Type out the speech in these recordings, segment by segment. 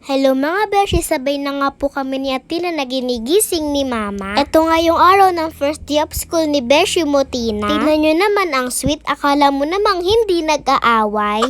Hello mga beshi, sabay na nga po kami ni Atina na ginigising ni Mama. Ito nga yung araw ng first day of school ni Beshi Motina. Tingnan nyo naman ang sweet, akala mo namang hindi nag-aaway.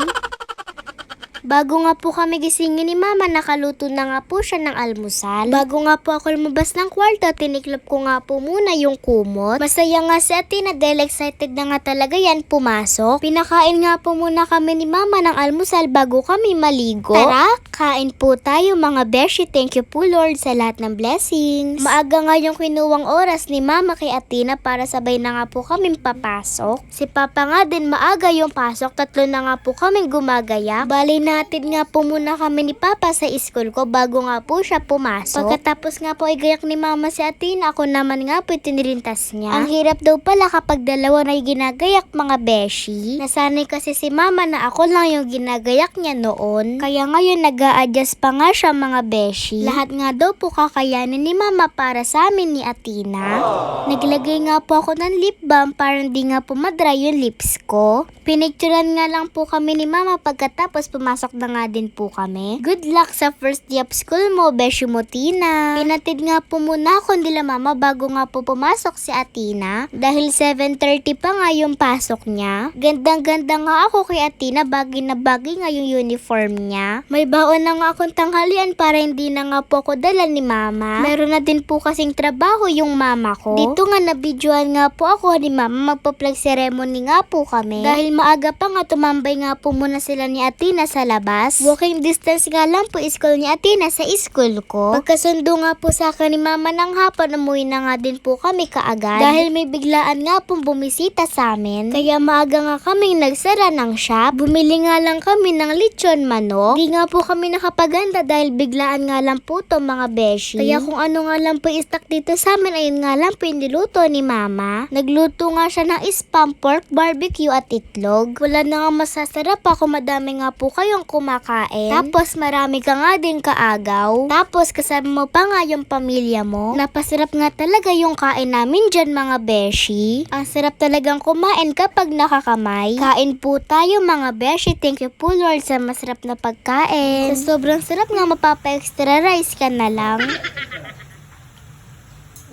Bago nga po kami gisingin ni Mama, nakaluto na nga po siya ng almusal. Bago nga po ako lumabas ng kwarto, tiniklop ko nga po muna yung kumot. Masaya nga si Atina dahil excited na nga talaga yan pumasok. Pinakain nga po muna kami ni Mama ng almusal bago kami maligo. Tara, kain po tayo mga beshi. Thank you po Lord sa lahat ng blessings. Maaga nga yung kinuwang oras ni Mama kay Atina para sabay na nga po kaming papasok. Si Papa nga din maaga yung pasok, tatlo na nga po kaming gumagaya. Bali natin nga po muna kami ni Papa sa school ko bago nga po siya pumasok. Pagkatapos nga po ay gayak ni Mama si Atina, ako naman nga po itinirintas niya. Ang hirap daw pala kapag dalawa na ginagayak mga beshi. Nasanay kasi si Mama na ako lang yung ginagayak niya noon. Kaya ngayon nag-a-adjust pa nga siya mga beshi. Lahat nga daw po kakayanin ni Mama para sa amin ni Atina. Naglagay nga po ako ng lip balm para hindi nga po madry yung lips ko. Pinicturan nga lang po kami ni Mama pagkatapos pumasok na nga din po kami. Good luck sa first day of school mo, Beshi Motina. Pinatid nga po muna ako nila Mama bago nga po pumasok si Atina. Dahil 7:30 pa nga yung pasok niya. Gandang-ganda nga ako kay Atina, bagay na bagay nga yung uniform niya. May baon na nga akong tanghalian para hindi na nga po ako dala ni Mama. Meron na din po kasing trabaho yung mama ko. Dito nga nabidyoan nga po ako ni Mama, magpa-flag ceremony nga po kami. Dahil maaga pa nga tumambay nga po muna sila ni Atina sa labas. Walking distance nga lang po school ni Atina sa school ko. Pagkasundo nga po sa akin ni Mama ng hapon, umuwi na nga din po kami kaagad. Dahil may biglaan nga pong bumisita sa amin. Kaya maaga nga kaming nagsara ng shop. Bumili nga lang kami ng lechon manok. Di nga po kami nakapaganda dahil biglaan nga lang po to mga beshi. Kaya kung ano nga lang po istak dito sa amin, ayun nga lang po yung niluto ni Mama. Nagluto nga siya ng spam pork, barbecue at itlog. Wala na nga masasarap ako, madami nga po kayong kumakain. Tapos marami ka nga din kaagaw. Tapos kasama mo pa nga yung pamilya mo. Napasarap nga talaga yung kain namin dyan mga beshi. Ang sarap talagang kumain kapag nakakamay. Kain po tayo mga beshi. Thank you po Lord sa masarap na pagkain. Sa sobrang sarap nga mapapa-extra rice ka na lang.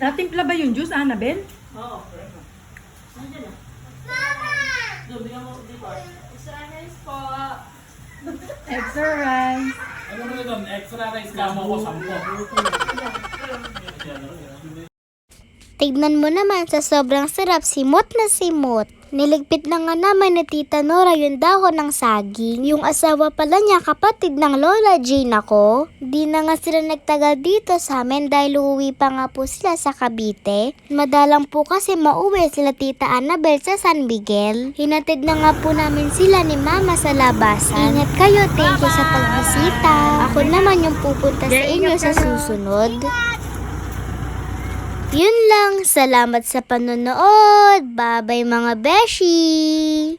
Natimpla ba yung juice, Annabel? Oo. Nandiyan na. Mama! Doon, bigyan mo dito. Extra rice po. Extra rice. Ano mo na doon? Extra rice ka mo ko 10. Tignan mo naman sa sobrang sarap, simot na simot. Niligpit na nga naman ni Tita Nora yung dahon ng saging. Yung asawa pala niya, kapatid ng Lola Jane ako. Di na nga sila nagtagal dito sa amin dahil uuwi pa nga po sila sa Cavite. Madalang po kasi mauwi sila Tita Annabel sa San Miguel. Hinatid na nga po namin sila ni Mama sa labasan. Ingat kayo, thank you sa pagbisita. Ako naman yung pupunta sa inyo sa susunod. Yun lang, salamat sa panonood. Bye-bye mga beshi!